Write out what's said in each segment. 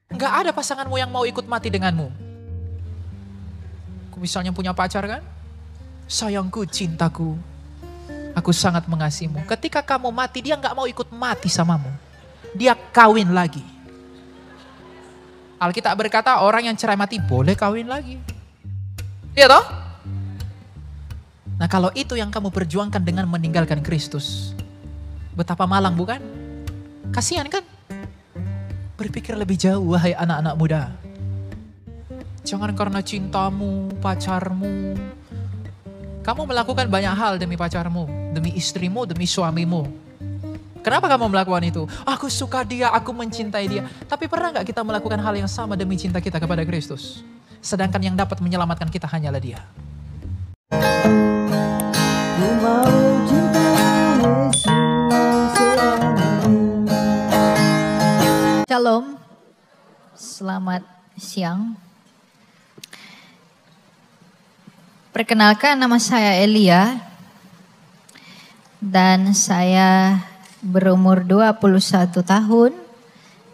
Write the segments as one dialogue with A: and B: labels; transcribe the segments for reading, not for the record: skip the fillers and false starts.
A: Nggak ada pasanganmu yang mau ikut mati denganmu. Misalnya punya pacar kan? Sayangku, cintaku, aku sangat mengasihimu. Ketika kamu mati, dia nggak mau ikut mati samamu. Dia kawin lagi. Alkitab berkata orang yang cerai mati boleh kawin lagi. Iya toh? Nah kalau itu yang kamu perjuangkan dengan meninggalkan Kristus, betapa malang bukan? Kasihan kan? Berpikir lebih jauh wahai anak-anak muda. Jangan karena cintamu, pacarmu, kamu melakukan banyak hal demi pacarmu, demi istrimu, demi suamimu. Kenapa kamu melakukan itu? Aku suka dia, aku mencintai dia. Tapi pernah gak kita melakukan hal yang sama demi cinta kita kepada Kristus? Sedangkan yang dapat menyelamatkan kita hanyalah dia.
B: Shalom, selamat siang. Perkenalkan, nama saya Elia dan saya berumur 21 tahun.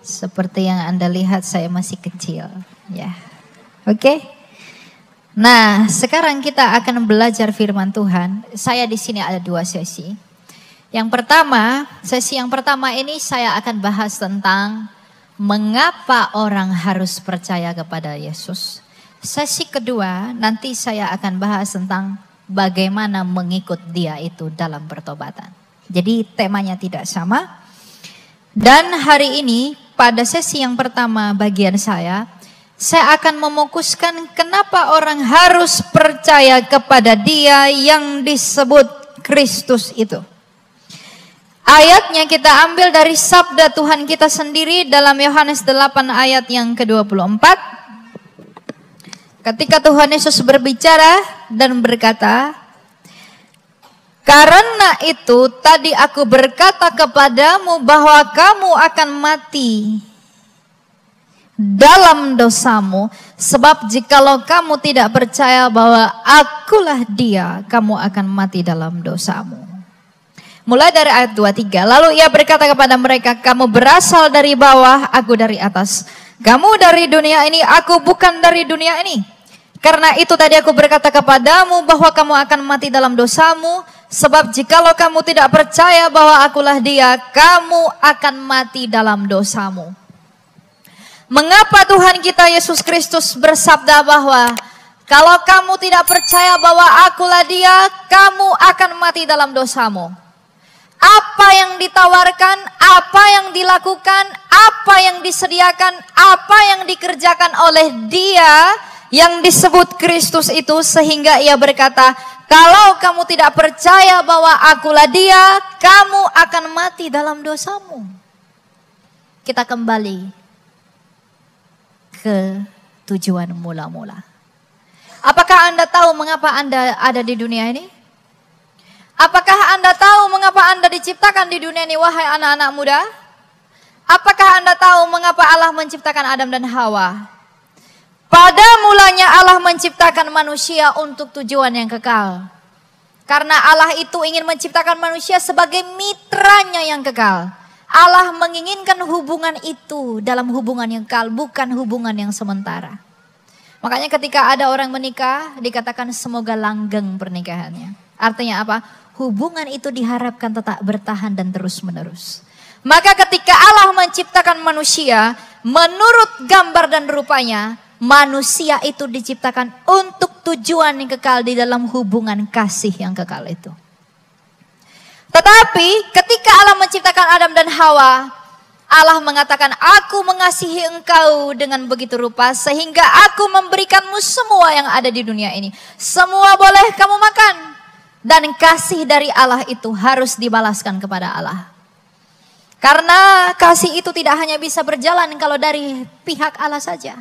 B: Seperti yang Anda lihat saya masih kecil, ya. Oke. Nah, sekarang kita akan belajar firman Tuhan. Saya di sini ada 2 sesi. Sesi yang pertama ini saya akan bahas tentang mengapa orang harus percaya kepada Yesus. Sesi kedua nanti saya akan bahas tentang bagaimana mengikut dia itu dalam pertobatan. Jadi temanya tidak sama. Dan hari ini pada sesi yang pertama bagian saya akan memukuskan kenapa orang harus percaya kepada dia yang disebut Kristus itu. Ayatnya kita ambil dari sabda Tuhan kita sendiri dalam Yohanes 8 ayat yang ke-24. Ketika Tuhan Yesus berbicara dan berkata, "Karena itu tadi aku berkata kepadamu bahwa kamu akan mati dalam dosamu, sebab jikalau kamu tidak percaya bahwa akulah dia, kamu akan mati dalam dosamu." Mulai dari ayat 23, lalu ia berkata kepada mereka, "Kamu berasal dari bawah, aku dari atas. Kamu dari dunia ini, aku bukan dari dunia ini. Karena itu tadi aku berkata kepadamu bahwa kamu akan mati dalam dosamu. Sebab jikalau kamu tidak percaya bahwa akulah dia, kamu akan mati dalam dosamu." Mengapa Tuhan kita Yesus Kristus bersabda bahwa kalau kamu tidak percaya bahwa akulah dia, kamu akan mati dalam dosamu? Apa yang ditawarkan, apa yang dilakukan, apa yang disediakan, apa yang dikerjakan oleh dia yang disebut Kristus itu, sehingga ia berkata, kalau kamu tidak percaya bahwa akulah dia, kamu akan mati dalam dosamu. Kita kembali ke tujuan mula-mula. Apakah Anda tahu mengapa Anda ada di dunia ini? Apakah Anda tahu mengapa Anda diciptakan di dunia ini, wahai anak-anak muda? Apakah Anda tahu mengapa Allah menciptakan Adam dan Hawa? Pada mulanya Allah menciptakan manusia untuk tujuan yang kekal. Karena Allah itu ingin menciptakan manusia sebagai mitranya yang kekal. Allah menginginkan hubungan itu dalam hubungan yang kekal, bukan hubungan yang sementara. Makanya ketika ada orang menikah, dikatakan semoga langgeng pernikahannya. Artinya apa? Hubungan itu diharapkan tetap bertahan dan terus menerus. Maka ketika Allah menciptakan manusia, menurut gambar dan rupanya, manusia itu diciptakan untuk tujuan yang kekal di dalam hubungan kasih yang kekal itu. Tetapi ketika Allah menciptakan Adam dan Hawa, Allah mengatakan, "Aku mengasihi engkau dengan begitu rupa sehingga aku memberikanmu semua yang ada di dunia ini. Semua boleh kamu makan." Dan kasih dari Allah itu harus dibalaskan kepada Allah. Karena kasih itu tidak hanya bisa berjalan kalau dari pihak Allah saja.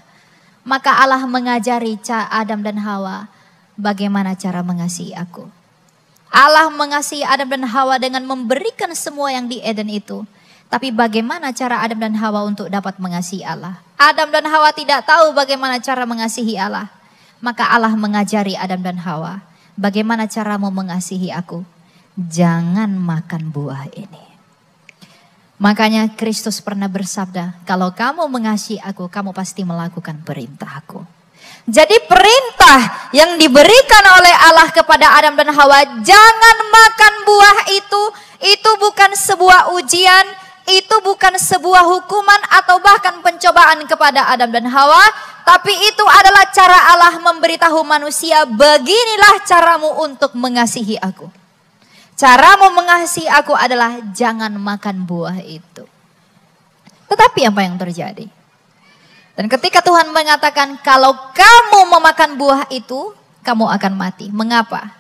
B: Maka Allah mengajari Adam dan Hawa bagaimana cara mengasihi aku. Allah mengasihi Adam dan Hawa dengan memberikan semua yang di Eden itu. Tapi bagaimana cara Adam dan Hawa untuk dapat mengasihi Allah? Adam dan Hawa tidak tahu bagaimana cara mengasihi Allah. Maka Allah mengajari Adam dan Hawa, bagaimana caramu mengasihi aku? Jangan makan buah ini. Makanya Kristus pernah bersabda, kalau kamu mengasihi aku, kamu pasti melakukan perintahku. Jadi perintah yang diberikan oleh Allah kepada Adam dan Hawa, jangan makan buah itu bukan sebuah ujian, itu bukan sebuah hukuman atau bahkan pencobaan kepada Adam dan Hawa, tapi itu adalah cara Allah memberitahu manusia, beginilah caramu untuk mengasihi aku. Caramu mengasihi aku adalah jangan makan buah itu. Tetapi apa yang terjadi? Dan ketika Tuhan mengatakan kalau kamu memakan buah itu, kamu akan mati. Mengapa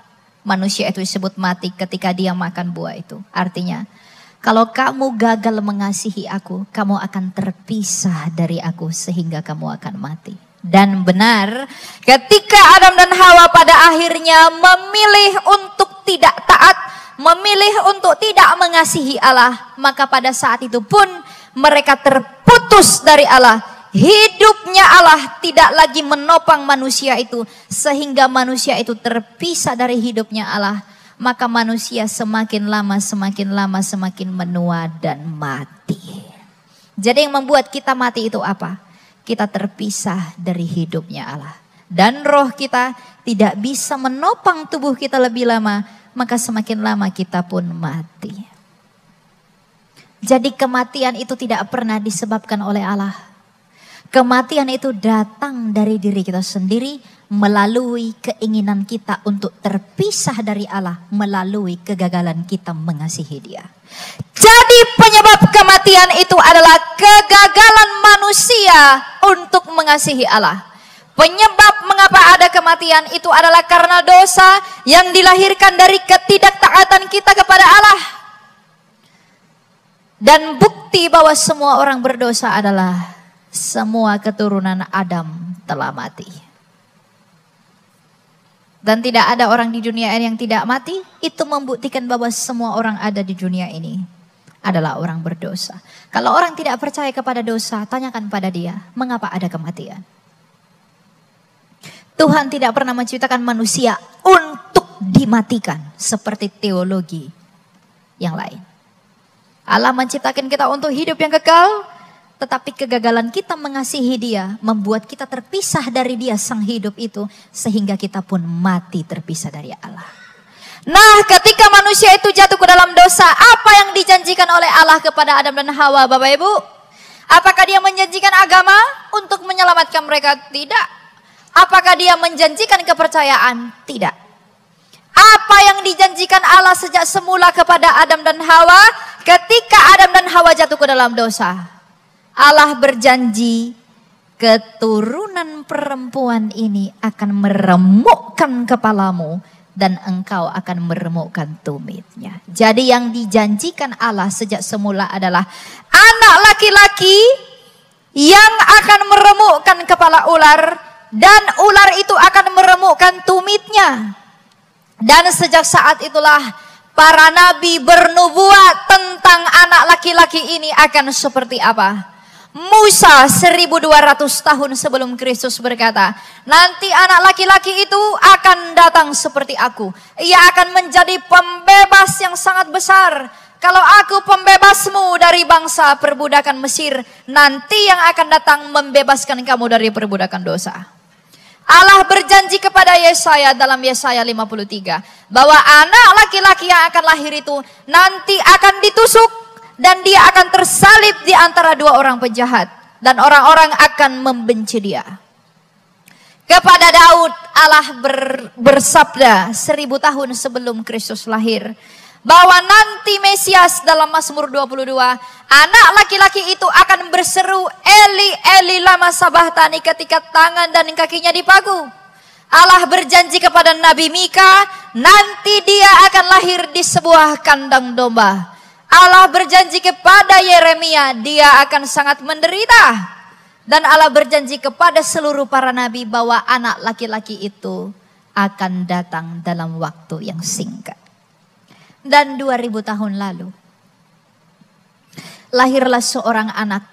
B: manusia itu disebut mati ketika dia makan buah itu? Artinya, kalau kamu gagal mengasihi aku, kamu akan terpisah dari aku sehingga kamu akan mati. Dan benar, ketika Adam dan Hawa pada akhirnya memilih untuk tidak taat, memilih untuk tidak mengasihi Allah, maka pada saat itu pun mereka terputus dari Allah. Hidupnya Allah tidak lagi menopang manusia itu, sehingga manusia itu terpisah dari hidupnya Allah. Maka manusia semakin lama semakin menua dan mati. Jadi yang membuat kita mati itu apa? Kita terpisah dari hidupnya Allah. Dan roh kita tidak bisa menopang tubuh kita lebih lama, maka semakin lama kita pun mati. Jadi kematian itu tidak pernah disebabkan oleh Allah. Kematian itu datang dari diri kita sendiri melalui keinginan kita untuk terpisah dari Allah, melalui kegagalan kita mengasihi Dia. Jadi penyebab kematian itu adalah kegagalan manusia untuk mengasihi Allah. Penyebab mengapa ada kematian itu adalah karena dosa yang dilahirkan dari ketidaktaatan kita kepada Allah. Dan bukti bahwa semua orang berdosa adalah semua keturunan Adam telah mati. Dan tidak ada orang di dunia ini yang tidak mati. Itu membuktikan bahwa semua orang ada di dunia ini adalah orang berdosa. Kalau orang tidak percaya kepada dosa, tanyakan pada dia, mengapa ada kematian? Tuhan tidak pernah menciptakan manusia untuk dimatikan seperti teologi yang lain. Allah menciptakan kita untuk hidup yang kekal, tetapi kegagalan kita mengasihi Dia membuat kita terpisah dari Dia sang hidup itu, sehingga kita pun mati terpisah dari Allah. Nah, ketika manusia itu jatuh ke dalam dosa, apa yang dijanjikan oleh Allah kepada Adam dan Hawa, Bapak Ibu? Apakah Dia menjanjikan agama untuk menyelamatkan mereka? Tidak. Apakah Dia menjanjikan kepercayaan? Tidak. Apa yang dijanjikan Allah sejak semula kepada Adam dan Hawa, ketika Adam dan Hawa jatuh ke dalam dosa, Allah berjanji keturunan perempuan ini akan meremukkan kepalamu dan engkau akan meremukkan tumitnya. Jadi yang dijanjikan Allah sejak semula adalah anak laki-laki yang akan meremukkan kepala ular, dan ular itu akan meremukkan tumitnya. Dan sejak saat itulah para nabi bernubuat tentang anak laki-laki ini akan seperti apa. Musa 1200 tahun sebelum Kristus berkata, nanti anak laki-laki itu akan datang seperti aku. Ia akan menjadi pembebas yang sangat besar. Kalau aku pembebasmu dari bangsa perbudakan Mesir, nanti yang akan datang membebaskan kamu dari perbudakan dosa. Allah berjanji kepada Yesaya dalam Yesaya 53 bahwa anak laki-laki yang akan lahir itu nanti akan ditusuk dan dia akan tersalib di antara dua orang penjahat, dan orang-orang akan membenci dia. Kepada Daud Allah bersabda 1000 tahun sebelum Kristus lahir bahwa nanti Mesias dalam Mazmur 22, anak laki-laki itu akan berseru Eli Eli lama sabachthani ketika tangan dan kakinya dipaku. Allah berjanji kepada Nabi Mika, nanti dia akan lahir di sebuah kandang domba. Allah berjanji kepada Yeremia, dia akan sangat menderita. Dan Allah berjanji kepada seluruh para nabi bahwa anak laki-laki itu akan datang dalam waktu yang singkat. Dan 2000 tahun lalu, lahirlah seorang anak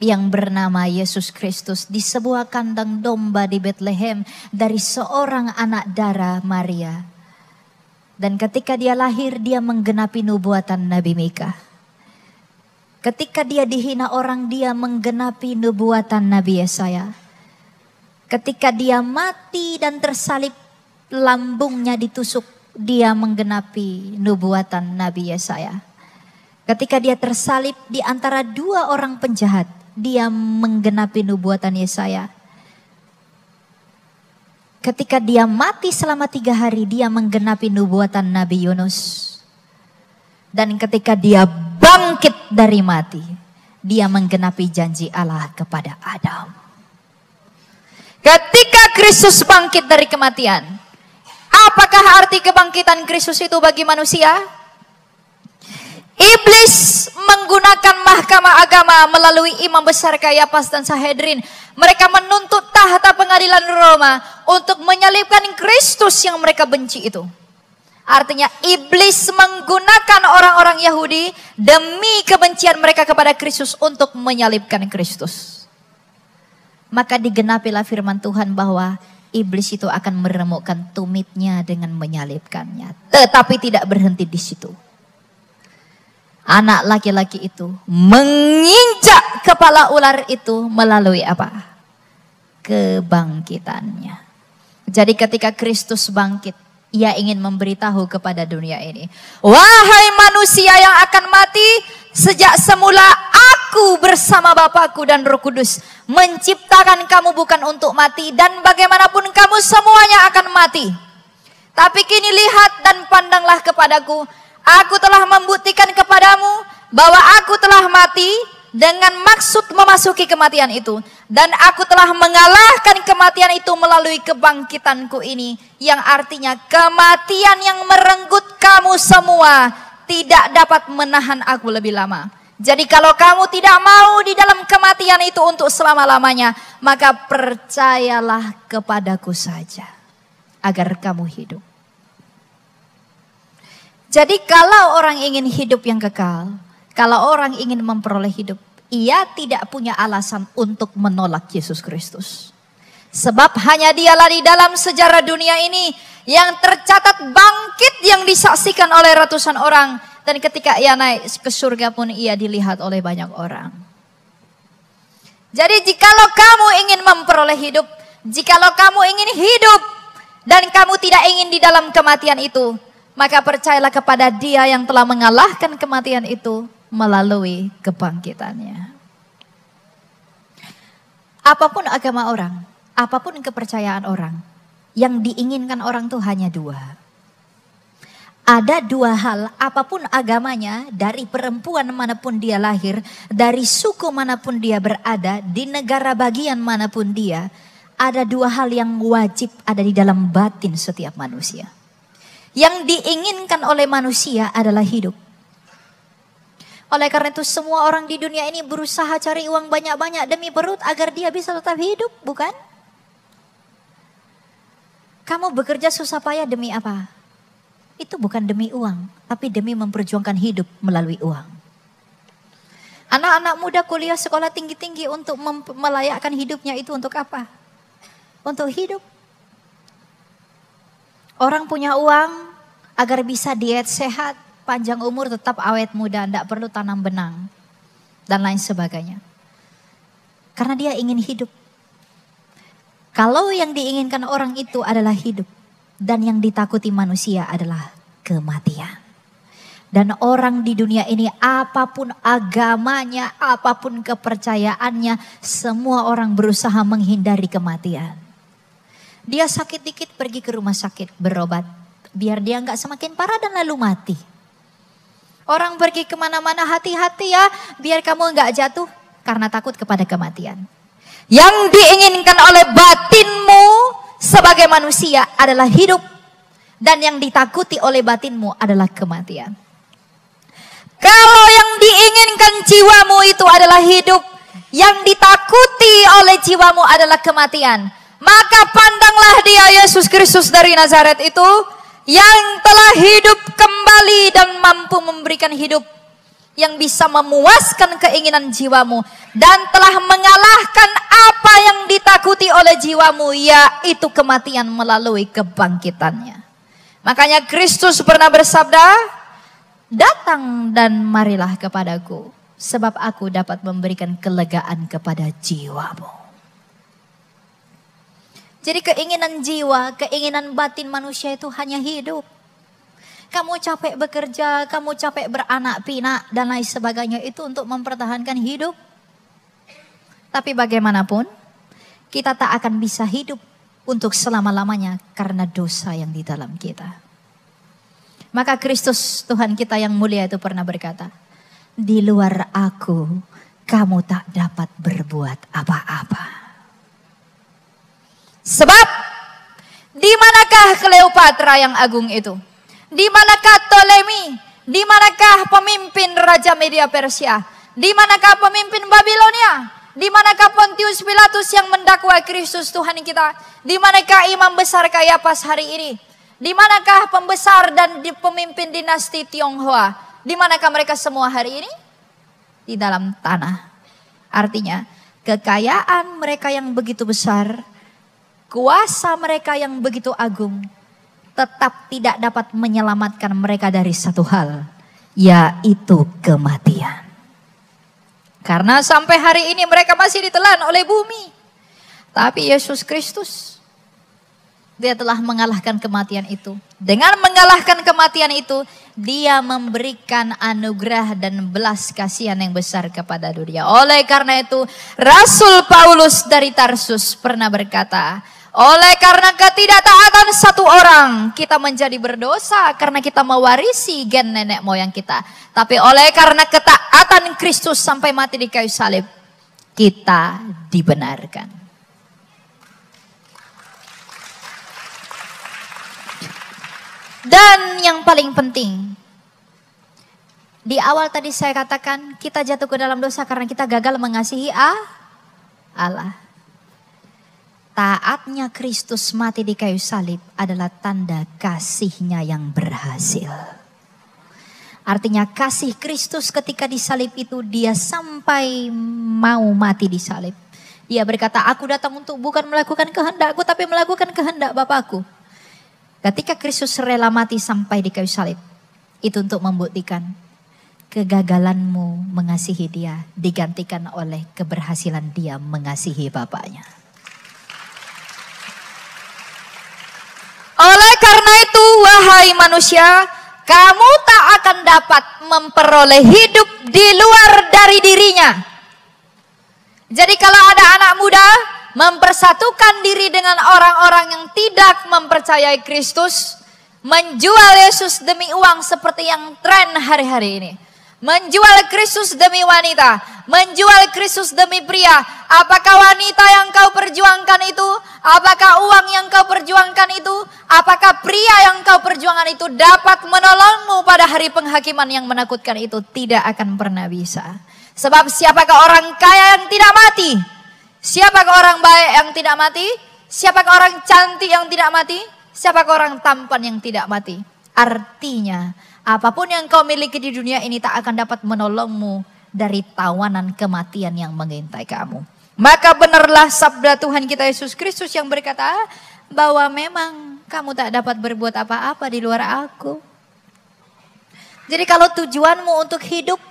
B: yang bernama Yesus Kristus di sebuah kandang domba di Bethlehem dari seorang anak darah Maria. Dan ketika dia lahir, dia menggenapi nubuatan Nabi Mika. Ketika dia dihina orang, dia menggenapi nubuatan Nabi Yesaya. Ketika dia mati dan tersalib, lambungnya ditusuk, dia menggenapi nubuatan Nabi Yesaya. Ketika dia tersalib di antara dua orang penjahat, dia menggenapi nubuatan Yesaya. Ketika dia mati selama 3 hari, dia menggenapi nubuatan Nabi Yunus. Dan ketika dia bangkit dari mati, dia menggenapi janji Allah kepada Adam. Ketika Kristus bangkit dari kematian, apakah arti kebangkitan Kristus itu bagi manusia? Iblis menggunakan mahkamah agama melalui imam besar Kayafas dan Sanhedrin. Mereka menuntut tahta pengadilan Roma untuk menyalibkan Kristus yang mereka benci itu. Artinya iblis menggunakan orang-orang Yahudi demi kebencian mereka kepada Kristus untuk menyalibkan Kristus. Maka digenapilah firman Tuhan bahwa iblis itu akan meremukkan tumitnya dengan menyalibkannya. Tetapi tidak berhenti di situ. Anak laki-laki itu menginjak kepala ular itu melalui apa? Kebangkitannya. Jadi ketika Kristus bangkit, ia ingin memberitahu kepada dunia ini, wahai manusia yang akan mati, sejak semula aku bersama Bapakku dan Roh Kudus menciptakan kamu bukan untuk mati, dan bagaimanapun kamu semuanya akan mati. Tapi kini lihat dan pandanglah kepadaku. Aku telah membuktikan kepadamu bahwa aku telah mati dengan maksud memasuki kematian itu. Dan aku telah mengalahkan kematian itu melalui kebangkitanku ini. Yang artinya kematian yang merenggut kamu semua tidak dapat menahan aku lebih lama. Jadi kalau kamu tidak mau di dalam kematian itu untuk selama-lamanya, maka percayalah kepadaku saja agar kamu hidup. Jadi kalau orang ingin hidup yang kekal, kalau orang ingin memperoleh hidup, ia tidak punya alasan untuk menolak Yesus Kristus. Sebab hanya dialah di dalam sejarah dunia ini yang tercatat bangkit yang disaksikan oleh ratusan orang. Dan ketika ia naik ke surga pun ia dilihat oleh banyak orang. Jadi jikalau kamu ingin memperoleh hidup, jikalau kamu ingin hidup dan kamu tidak ingin di dalam kematian itu, maka percayalah kepada Dia yang telah mengalahkan kematian itu melalui kebangkitannya. Apapun agama orang, apapun kepercayaan orang, yang diinginkan orang itu hanya 2. Ada 2 hal, apapun agamanya, dari perempuan manapun dia lahir, dari suku manapun dia berada, di negara bagian manapun dia, ada 2 hal yang wajib ada di dalam batin setiap manusia. Yang diinginkan oleh manusia adalah hidup. Oleh karena itu semua orang di dunia ini berusaha cari uang banyak-banyak demi perut agar dia bisa tetap hidup, bukan? Kamu bekerja susah payah demi apa? Itu bukan demi uang, tapi demi memperjuangkan hidup melalui uang. Anak-anak muda kuliah sekolah tinggi-tinggi untuk melayakkan hidupnya itu untuk apa? Untuk hidup. Orang punya uang agar bisa diet sehat, panjang umur, tetap awet muda, tidak perlu tanam benang, dan lain sebagainya. Karena dia ingin hidup. Kalau yang diinginkan orang itu adalah hidup, dan yang ditakuti manusia adalah kematian. Dan orang di dunia ini apapun agamanya, apapun kepercayaannya, semua orang berusaha menghindari kematian. Dia sakit dikit pergi ke rumah sakit berobat, biar dia nggak semakin parah dan lalu mati. Orang pergi kemana-mana hati-hati ya, biar kamu nggak jatuh karena takut kepada kematian. Yang diinginkan oleh batinmu sebagai manusia adalah hidup, dan yang ditakuti oleh batinmu adalah kematian. Kalau yang diinginkan jiwamu itu adalah hidup, yang ditakuti oleh jiwamu adalah kematian, maka pandanglah Dia, Yesus Kristus dari Nazaret itu, yang telah hidup kembali dan mampu memberikan hidup yang bisa memuaskan keinginan jiwamu, dan telah mengalahkan apa yang ditakuti oleh jiwamu, yaitu kematian melalui kebangkitannya. Makanya Kristus pernah bersabda, datang dan marilah kepadaku, sebab aku dapat memberikan kelegaan kepada jiwamu. Jadi keinginan jiwa, keinginan batin manusia itu hanya hidup. Kamu capek bekerja, kamu capek beranak pinak dan lain sebagainya itu untuk mempertahankan hidup. Tapi bagaimanapun, kita tak akan bisa hidup untuk selama-lamanya karena dosa yang di dalam kita. Maka Kristus Tuhan kita yang mulia itu pernah berkata, di luar aku kamu tak dapat berbuat apa-apa. Sebab di manakah Kleopatra yang agung itu? Di manakah Ptolemy? Di manakah pemimpin Raja Media Persia? Di manakah pemimpin Babilonia? Di manakah Pontius Pilatus yang mendakwa Kristus Tuhan kita? Di manakah imam besar Kayafas hari ini? Di manakah pembesar dan pemimpin dinasti Tionghoa? Di manakah mereka semua hari ini? Di dalam tanah. Artinya kekayaan mereka yang begitu besar, kuasa mereka yang begitu agung, tetap tidak dapat menyelamatkan mereka dari satu hal, yaitu kematian. Karena sampai hari ini mereka masih ditelan oleh bumi. Tapi Yesus Kristus, Dia telah mengalahkan kematian itu. Dengan mengalahkan kematian itu, Dia memberikan anugerah dan belas kasihan yang besar kepada dunia. Oleh karena itu, Rasul Paulus dari Tarsus pernah berkata, oleh karena ketidaktaatan satu orang, kita menjadi berdosa karena kita mewarisi gen nenek moyang kita. Tapi oleh karena ketaatan Kristus sampai mati di kayu salib, kita dibenarkan. Dan yang paling penting, di awal tadi saya katakan kita jatuh ke dalam dosa karena kita gagal mengasihi Allah. Taatnya Kristus mati di kayu salib adalah tanda kasihnya yang berhasil. Artinya kasih Kristus ketika disalib itu, Dia sampai mau mati di salib. Dia berkata, aku datang untuk bukan melakukan kehendakku tapi melakukan kehendak Bapakku. Ketika Kristus rela mati sampai di kayu salib, itu untuk membuktikan kegagalanmu mengasihi Dia digantikan oleh keberhasilan Dia mengasihi Bapaknya. Oleh karena itu, wahai manusia, kamu tak akan dapat memperoleh hidup di luar dari dirinya. Jadi kalau ada anak muda mempersatukan diri dengan orang-orang yang tidak mempercayai Kristus, menjual Yesus demi uang seperti yang tren hari-hari ini, menjual Kristus demi wanita, menjual Kristus demi pria. Apakah wanita yang kau perjuangkan itu? Apakah uang yang kau perjuangkan itu? Apakah pria yang kau perjuangkan itu dapat menolongmu pada hari penghakiman yang menakutkan itu? Tidak akan pernah bisa. Sebab siapakah orang kaya yang tidak mati? Siapakah orang baik yang tidak mati? Siapakah orang cantik yang tidak mati? Siapakah orang tampan yang tidak mati? Artinya, apapun yang kau miliki di dunia ini tak akan dapat menolongmu dari tawanan kematian yang mengintai kamu. Maka benarlah sabda Tuhan kita Yesus Kristus yang berkata bahwa memang kamu tak dapat berbuat apa-apa di luar aku. Jadi kalau tujuanmu untuk hidup,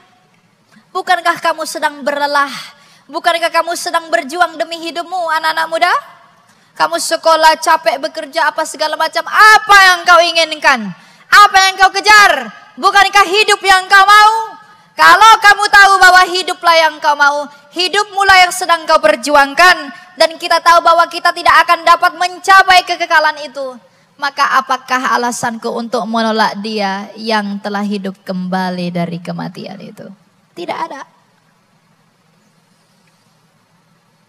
B: bukankah kamu sedang berlelah? Bukankah kamu sedang berjuang demi hidupmu, anak-anak muda? Kamu sekolah, capek, bekerja, apa segala macam. Apa yang kau inginkan? Apa yang kau kejar? Bukankah hidup yang kau mau? Kalau kamu tahu bahwa hiduplah yang kau mau, hidupmulah yang sedang kau perjuangkan, dan kita tahu bahwa kita tidak akan dapat mencapai kekekalan itu, maka apakah alasanku untuk menolak Dia yang telah hidup kembali dari kematian itu? Tidak ada.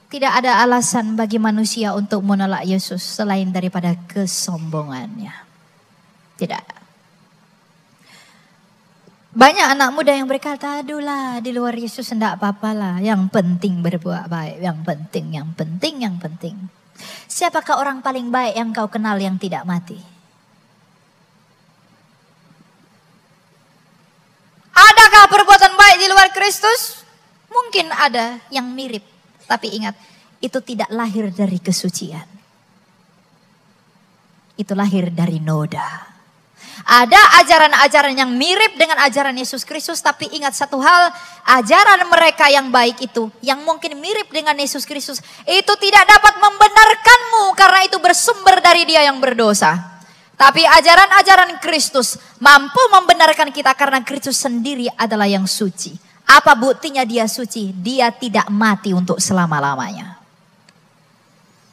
B: Tidak ada alasan bagi manusia untuk menolak Yesus selain daripada kesombongannya. Tidak. Banyak anak muda yang berkata, aduhlah di luar Yesus enggak apa-apa lah. Yang penting berbuat baik, yang penting. Siapakah orang paling baik yang kau kenal yang tidak mati? Adakah perbuatan baik di luar Kristus? Mungkin ada yang mirip. Tapi ingat, itu tidak lahir dari kesucian. Itu lahir dari noda. Ada ajaran-ajaran yang mirip dengan ajaran Yesus Kristus, tapi ingat satu hal, ajaran mereka yang baik itu, yang mungkin mirip dengan Yesus Kristus, itu tidak dapat membenarkanmu karena itu bersumber dari dia yang berdosa. Tapi ajaran-ajaran Kristus mampu membenarkan kita karena Kristus sendiri adalah yang suci. Apa buktinya dia suci? Dia tidak mati untuk selama-lamanya.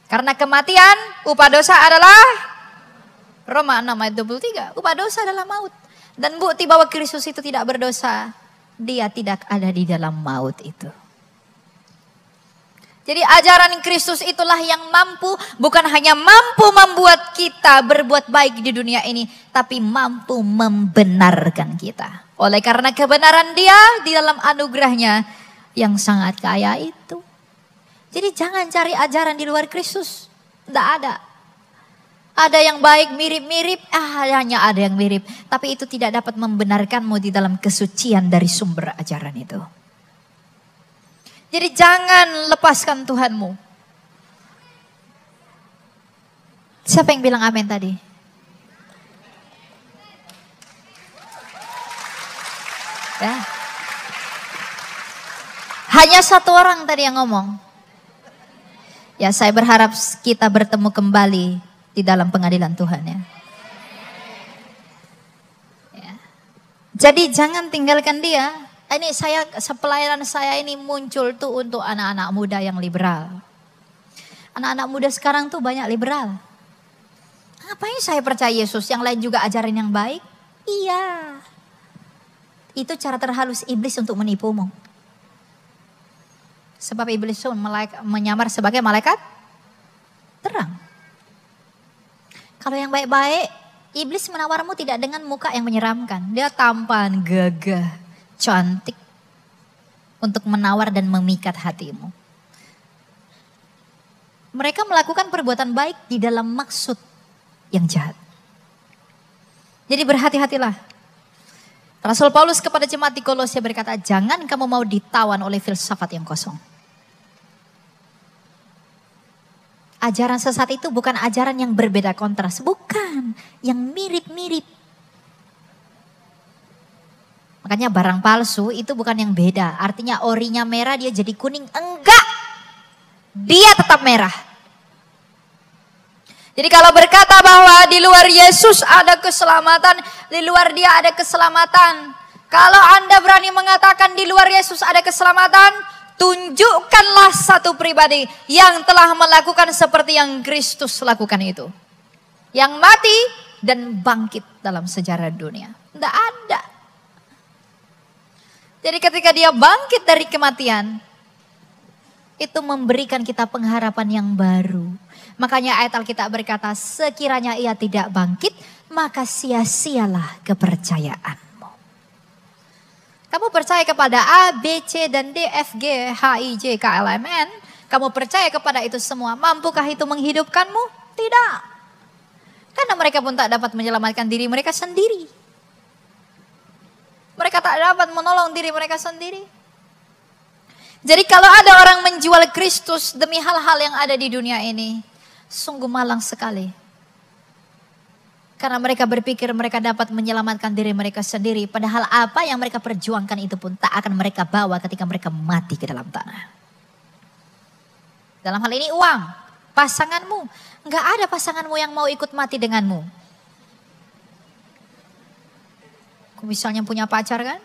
B: Karena kematian, upah dosa adalah Roma 6 ayat 23. Upah dosa adalah maut. Dan bukti bahwa Kristus itu tidak berdosa, dia tidak ada di dalam maut itu. Jadi ajaran Kristus itulah yang mampu, bukan hanya mampu membuat kita berbuat baik di dunia ini, tapi mampu membenarkan kita. Oleh karena kebenaran dia di dalam anugerahnya yang sangat kaya itu. Jadi jangan cari ajaran di luar Kristus. Tidak ada. Ada yang baik mirip-mirip, hanya ada yang mirip. Tapi itu tidak dapat membenarkanmu di dalam kesucian dari sumber ajaran itu. Jadi jangan lepaskan Tuhanmu. Siapa yang bilang amin tadi? Ya. Hanya satu orang tadi yang ngomong. Ya, saya berharap kita bertemu kembali di dalam pengadilan Tuhan ya. Ya. Jadi jangan tinggalkan dia. Ini pelayanan saya ini muncul tuh untuk anak-anak muda yang liberal. Anak-anak muda sekarang tuh banyak liberal. Ngapain saya percaya Yesus, yang lain juga ajarin yang baik? Iya. Itu cara terhalus iblis untuk menipumu. Sebab iblis itu menyamar sebagai malaikat terang. Kalau yang baik-baik, iblis menawarmu tidak dengan muka yang menyeramkan. Dia tampan, gagah, cantik untuk menawar dan memikat hatimu. Mereka melakukan perbuatan baik di dalam maksud yang jahat. Jadi berhati-hatilah. Rasul Paulus kepada jemaat di Kolose berkata, jangan kamu mau ditawan oleh filsafat yang kosong. Ajaran sesat itu bukan ajaran yang berbeda kontras. Bukan. Yang mirip-mirip. Makanya barang palsu itu bukan yang beda. Artinya orinya merah dia jadi kuning. Enggak. Dia tetap merah. Jadi kalau berkata bahwa di luar Yesus ada keselamatan. Di luar dia ada keselamatan. Kalau Anda berani mengatakan di luar Yesus ada keselamatan. Tunjukkanlah satu pribadi yang telah melakukan seperti yang Kristus lakukan itu. Yang mati dan bangkit dalam sejarah dunia. Tidak ada. Jadi ketika dia bangkit dari kematian, itu memberikan kita pengharapan yang baru. Makanya ayat Alkitab berkata, sekiranya ia tidak bangkit, maka sia-sialah kepercayaan. Kamu percaya kepada A, B, C, dan D, F, G, H, I, J, K, L, M, N. Kamu percaya kepada itu semua. Mampukah itu menghidupkanmu? Tidak. Karena mereka pun tak dapat menyelamatkan diri mereka sendiri. Mereka tak dapat menolong diri mereka sendiri. Jadi kalau ada orang menjual Kristus demi hal-hal yang ada di dunia ini, sungguh malang sekali. Karena mereka berpikir mereka dapat menyelamatkan diri mereka sendiri. Padahal apa yang mereka perjuangkan itu pun tak akan mereka bawa ketika mereka mati ke dalam tanah. Dalam hal ini uang, pasanganmu. Enggak ada pasanganmu yang mau ikut mati denganmu. Misalnya punya pacar kan?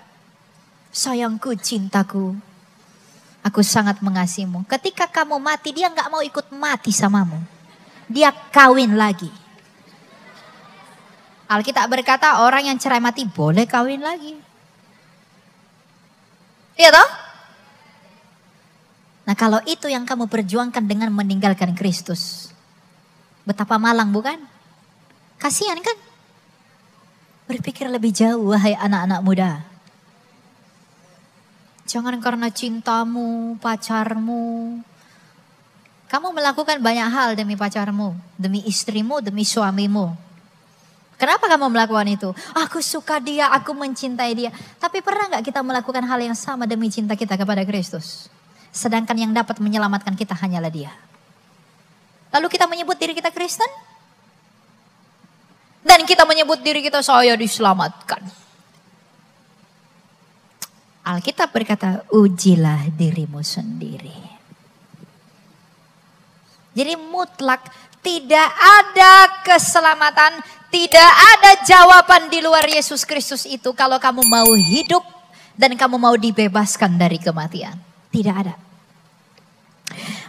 B: Sayangku, cintaku. Aku sangat mengasihimu. Ketika kamu mati, dia enggak mau ikut mati samamu. Dia kawin lagi. Alkitab berkata orang yang cerai mati boleh kawin lagi. Iya toh? Nah kalau itu yang kamu perjuangkan dengan meninggalkan Kristus. Betapa malang bukan? Kasihan kan? Berpikir lebih jauh wahai anak-anak muda. Jangan karena cintamu, pacarmu. Kamu melakukan banyak hal demi pacarmu, demi istrimu, demi suamimu. Kenapa kamu melakukan itu? Aku suka dia, aku mencintai dia. Tapi pernah gak kita melakukan hal yang sama demi cinta kita kepada Kristus? Sedangkan yang dapat menyelamatkan kita hanyalah dia. Lalu kita menyebut diri kita Kristen? Dan kita menyebut diri kita, saya diselamatkan. Alkitab berkata, ujilah dirimu sendiri. Jadi mutlak tidak ada keselamatan, tidak ada jawaban di luar Yesus Kristus itu kalau kamu mau hidup dan kamu mau dibebaskan dari kematian. Tidak ada.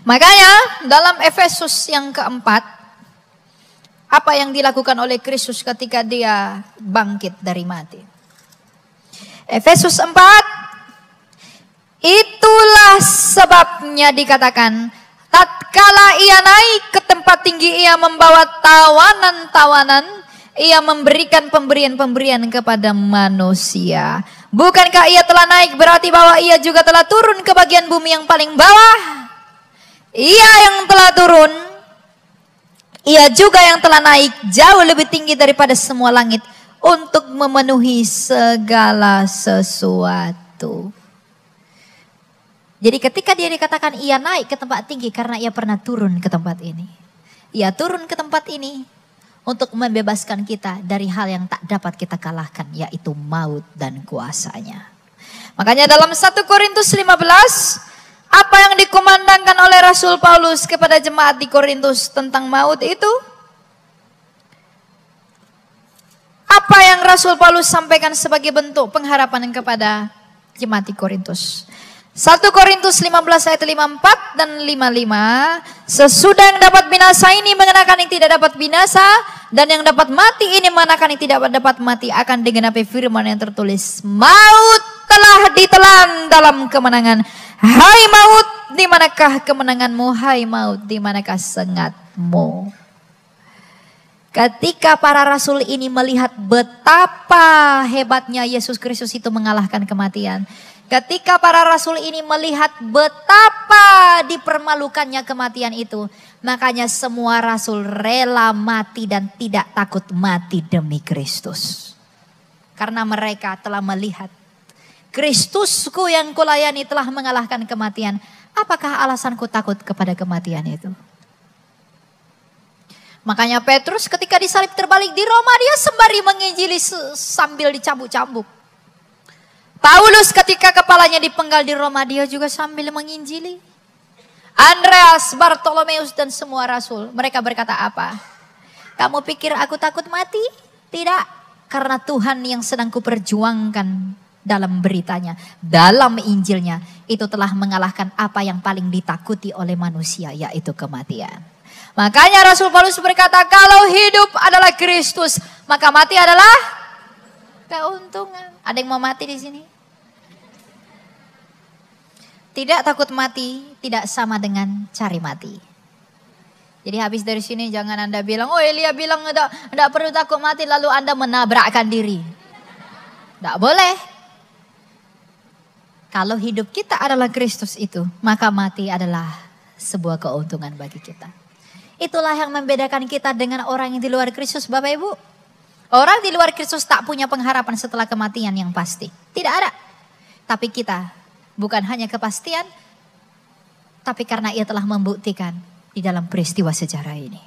B: Makanya dalam Efesus yang keempat, apa yang dilakukan oleh Kristus ketika dia bangkit dari mati? Efesus 4, itulah sebabnya dikatakan, tatkala ia naik ke tempat tinggi, ia membawa tawanan-tawanan, ia memberikan pemberian-pemberian kepada manusia. Bukankah ia telah naik berarti bahwa ia juga telah turun ke bagian bumi yang paling bawah? Ia yang telah turun, ia juga yang telah naik jauh lebih tinggi daripada semua langit untuk memenuhi segala sesuatu. Jadi ketika dia dikatakan ia naik ke tempat tinggi karena ia pernah turun ke tempat ini. Ia turun ke tempat ini untuk membebaskan kita dari hal yang tak dapat kita kalahkan, yaitu maut dan kuasanya. Makanya dalam 1 Korintus 15, apa yang dikumandangkan oleh Rasul Paulus kepada jemaat di Korintus tentang maut itu? Apa yang Rasul Paulus sampaikan sebagai bentuk pengharapan kepada jemaat di Korintus? 1 Korintus 15 ayat 54 dan 55. Sesudah yang dapat binasa ini mengenakan yang tidak dapat binasa, dan yang dapat mati ini mengenakan yang tidak dapat mati, akan digenapi firman yang tertulis, maut telah ditelan dalam kemenangan. Hai maut, di manakah kemenanganmu? Hai maut, di manakah sengatmu? Ketika para rasul ini melihat betapa hebatnya Yesus Kristus itu mengalahkan kematian. Ketika para rasul ini melihat betapa dipermalukannya kematian itu. Makanya semua rasul rela mati dan tidak takut mati demi Kristus. Karena mereka telah melihat, Kristusku yang kulayani telah mengalahkan kematian. Apakah alasanku takut kepada kematian itu? Makanya Petrus ketika disalib terbalik di Roma, dia sembari menginjili sambil dicambuk-cambuk. Paulus ketika kepalanya dipenggal di Roma, dia juga sambil menginjili. Andreas, Bartolomeus dan semua rasul, mereka berkata apa? Kamu pikir aku takut mati? Tidak, karena Tuhan yang sedang kuperjuangkan dalam beritanya, dalam Injilnya, itu telah mengalahkan apa yang paling ditakuti oleh manusia, yaitu kematian. Makanya Rasul Paulus berkata, kalau hidup adalah Kristus, maka mati adalah keuntungan. Ada yang mau mati di sini? Tidak takut mati tidak sama dengan cari mati. Jadi habis dari sini jangan Anda bilang, oh Elia bilang tidak perlu takut mati lalu Anda menabrakkan diri. Tidak boleh. Kalau hidup kita adalah Kristus itu, maka mati adalah sebuah keuntungan bagi kita. Itulah yang membedakan kita dengan orang yang di luar Kristus, Bapak Ibu. Orang di luar Kristus tak punya pengharapan setelah kematian yang pasti. Tidak ada. Tapi kita bukan hanya kepastian, tapi karena ia telah membuktikan di dalam peristiwa sejarah ini.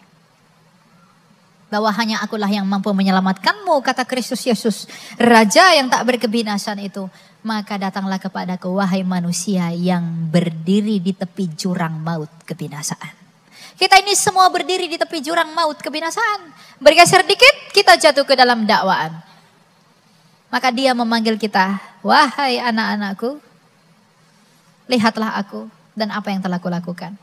B: Bahwa hanya akulah yang mampu menyelamatkanmu, kata Kristus Yesus, Raja yang tak berkebinasan itu. Maka datanglah kepadaku, wahai manusia yang berdiri di tepi jurang maut kebinasaan. Kita ini semua berdiri di tepi jurang maut kebinasaan. Bergeser dikit, kita jatuh ke dalam dakwaan. Maka dia memanggil kita, wahai anak-anakku, lihatlah aku dan apa yang telah kulakukan.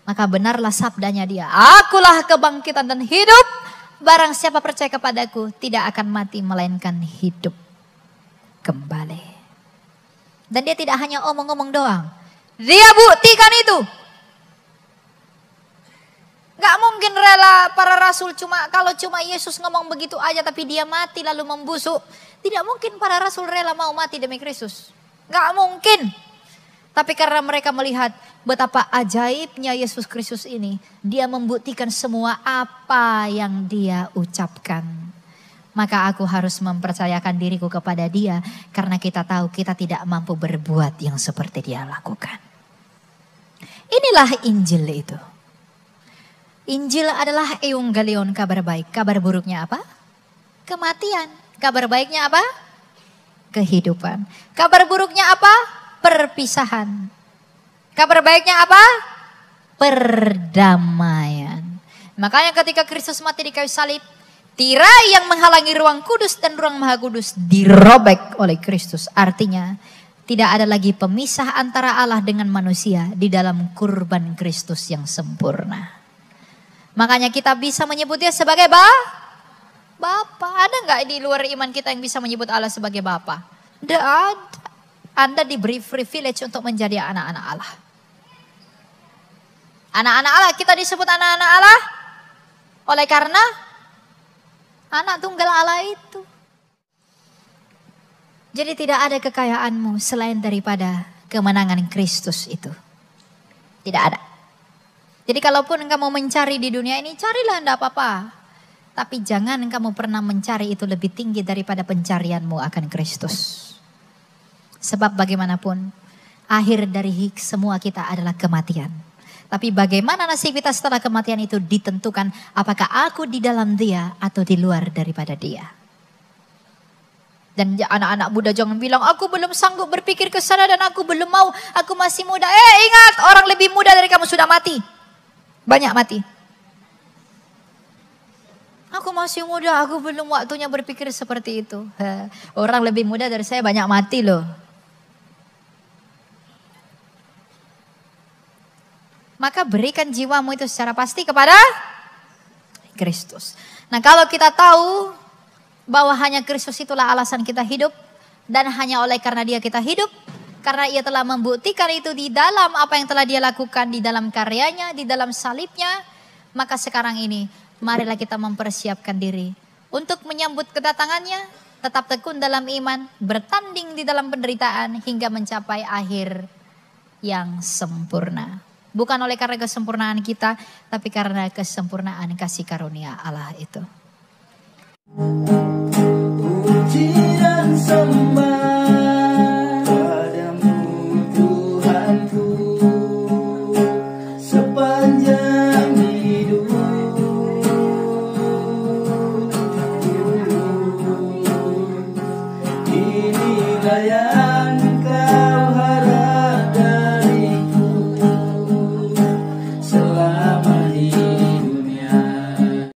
B: Maka benarlah sabdanya dia, akulah kebangkitan dan hidup. Barang siapa percaya kepadaku tidak akan mati melainkan hidup kembali. Dan dia tidak hanya omong-omong doang. Dia buktikan itu. Gak mungkin rela para rasul kalau cuma Yesus ngomong begitu aja tapi dia mati lalu membusuk. Tidak mungkin para rasul rela mau mati demi Kristus. Gak mungkin. Tapi karena mereka melihat betapa ajaibnya Yesus Kristus ini, dia membuktikan semua apa yang dia ucapkan. Maka aku harus mempercayakan diriku kepada dia karena kita tahu kita tidak mampu berbuat yang seperti dia lakukan. Inilah Injil itu. Injil adalah euangelion, kabar baik. Kabar buruknya apa? Kematian. Kabar baiknya apa? Kehidupan. Kabar buruknya apa? Perpisahan. Kabar baiknya apa? Perdamaian. Makanya ketika Kristus mati di kayu salib, tirai yang menghalangi ruang kudus dan ruang maha kudus dirobek oleh Kristus. Artinya tidak ada lagi pemisah antara Allah dengan manusia di dalam kurban Kristus yang sempurna. Makanya kita bisa menyebut dia sebagai Bapa. Ada nggak di luar iman kita yang bisa menyebut Allah sebagai Bapa? Tidak ada. Anda diberi privilege untuk menjadi anak-anak Allah. Anak-anak Allah, kita disebut anak-anak Allah oleh karena anak tunggal Allah itu. Jadi tidak ada kekayaanmu selain daripada kemenangan Kristus itu. Tidak ada. Jadi kalaupun kamu mencari di dunia ini, carilah, tidak apa-apa. Tapi jangan kamu pernah mencari itu lebih tinggi daripada pencarianmu akan Kristus. Sebab bagaimanapun, akhir dari semua kita adalah kematian. Tapi bagaimana nasib kita setelah kematian itu ditentukan apakah aku di dalam dia atau di luar daripada dia. Dan anak-anak muda jangan bilang, aku belum sanggup berpikir ke sana dan aku belum mau, aku masih muda. Ingat, orang lebih muda dari kamu sudah mati. Banyak mati. Aku masih muda, aku belum waktunya berpikir seperti itu. Orang lebih muda dari saya banyak mati loh. Maka berikan jiwamu itu secara pasti kepada Kristus. Nah, kalau kita tahu bahwa hanya Kristus itulah alasan kita hidup, dan hanya oleh karena dia kita hidup, karena ia telah membuktikan itu di dalam apa yang telah dia lakukan, di dalam karyanya, di dalam salibnya, maka sekarang ini marilah kita mempersiapkan diri untuk menyambut kedatangannya, tetap tekun dalam iman, bertanding di dalam penderitaan hingga mencapai akhir yang sempurna. Bukan oleh karena kesempurnaan kita, tapi karena kesempurnaan kasih karunia Allah itu.